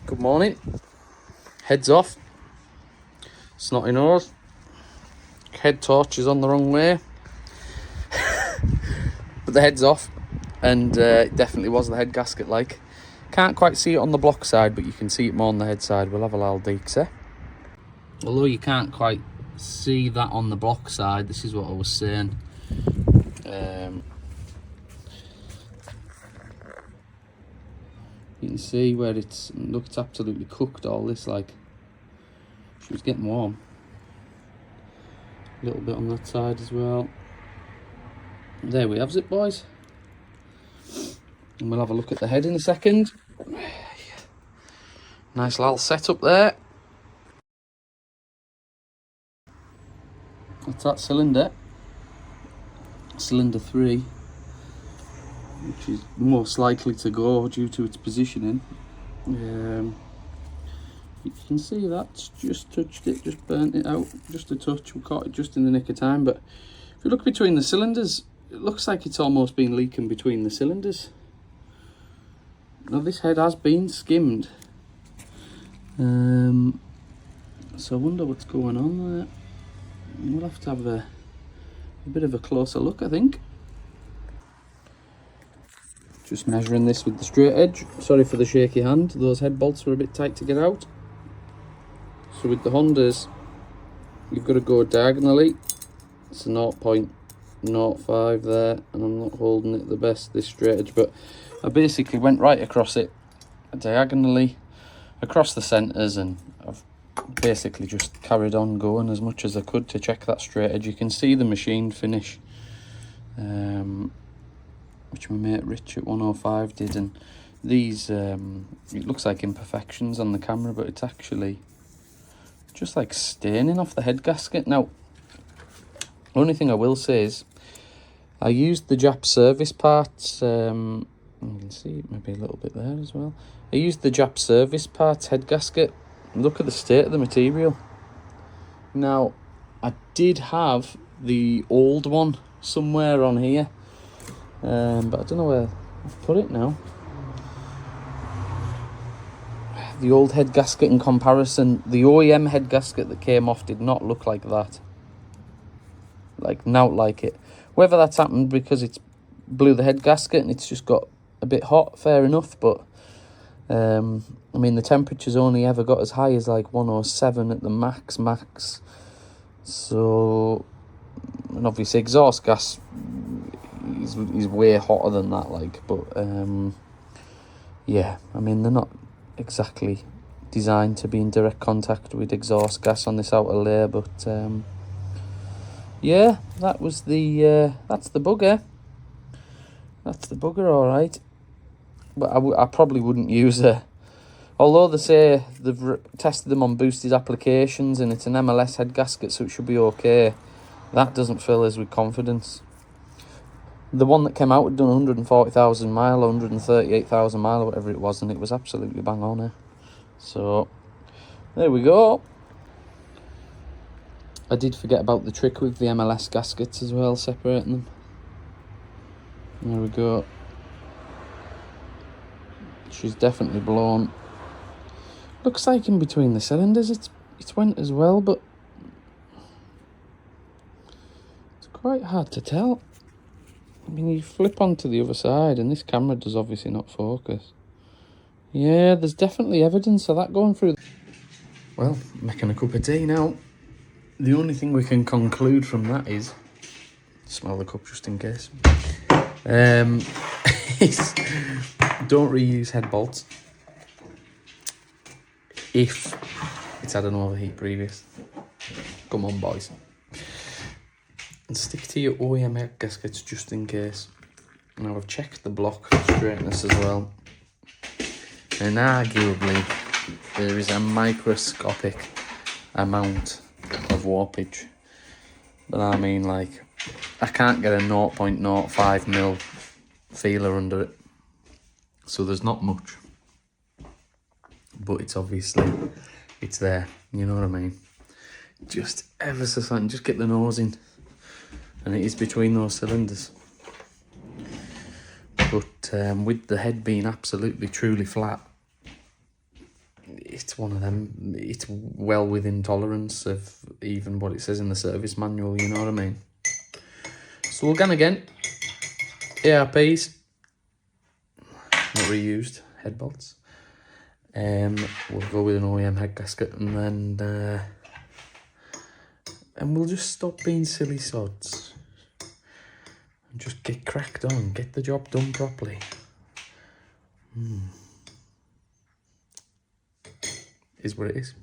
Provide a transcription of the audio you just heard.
Good morning. Head's off. Snotty nose. Head torch is on the wrong way. But the head's off. And it definitely was the head gasket like. Can't quite see it on the block side, but you can see it more on the head side. We'll have a little deek, eh? Although you can't quite see that on the block side, this is what I was saying. You can see where it's absolutely cooked, all this, like. She was getting warm. A little bit on that side as well. There we have it, boys. And we'll have a look at the head in a second. Nice little setup there. That's that cylinder. Cylinder 3. Which is most likely to go due to its positioning. You can see that's just touched it, just burnt it out, just a touch. We caught it just in the nick of time, but if you look between the cylinders, it looks like it's almost been leaking between the cylinders. Now this head has been skimmed, so I wonder what's going on there. We'll have to have a bit of a closer look, I think. Just measuring this with the straight edge. Sorry for the shaky hand, those head bolts were a bit tight to get out. So with the Hondas, you've got to go diagonally. It's a 0.05 there, and I'm not holding it the best, this straight edge, but I basically went right across it, diagonally, across the centres, and I've basically just carried on going as much as I could to check that straight edge. You can see the machined finish, which my mate Rich at 105 did, and these, it looks like imperfections on the camera, but it's actually just like staining off the head gasket. Now, only thing I will say is, I used the Jap service parts, you can see it maybe a little bit there as well. I used the Jap service parts head gasket. Look at the state of the material. Now, I did have the old one somewhere on here, but I don't know where I've put it now. The old head gasket in comparison, the OEM head gasket that came off did not look like that. Like, not like it. Whether that's happened because it's blew the head gasket and it's just got a bit hot, fair enough, but I mean, the temperature's only ever got as high as like 107 at the max. So, and obviously exhaust gas is way hotter than that, like, but yeah, I mean, they're not exactly designed to be in direct contact with exhaust gas on this outer layer, but yeah, that was the that's the bugger. That's the bugger, all right. But I probably wouldn't use a, although they say they've tested them on boosted applications and it's an MLS head gasket, so it should be okay. That doesn't fill us with confidence. The one that came out had done 140,000 mile, 138,000 mile, or whatever it was, and it was absolutely bang on, eh? So, there we go. I did forget about the trick with the MLS gaskets as well, separating them. There we go. She's definitely blown. Looks like in between the cylinders it's went as well, but it's quite hard to tell. I mean, you flip onto the other side, and this camera does obviously not focus. Yeah, there's definitely evidence of that going through. Well, making a cup of tea now. The only thing we can conclude from that is, smell the cup just in case, is don't reuse head bolts if it's had an overheat previous. Come on, boys. And stick to your OEM head gaskets just in case. Now I've checked the block straightness as well, and arguably there is a microscopic amount of warpage, but I mean, like, I can't get a 0.05 mil feeler under it, so there's not much, but it's obviously, it's there, you know what I mean? Just ever so slightly, just get the nose in, and it is between those cylinders. But with the head being absolutely truly flat, it's one of them. It's well within tolerance of even what it says in the service manual, you know what I mean? So we'll go again. ARPs, not reused head bolts. We'll go with an OEM head gasket, and then we'll just stop being silly sods and just get cracked on, get the job done properly. Is what it is.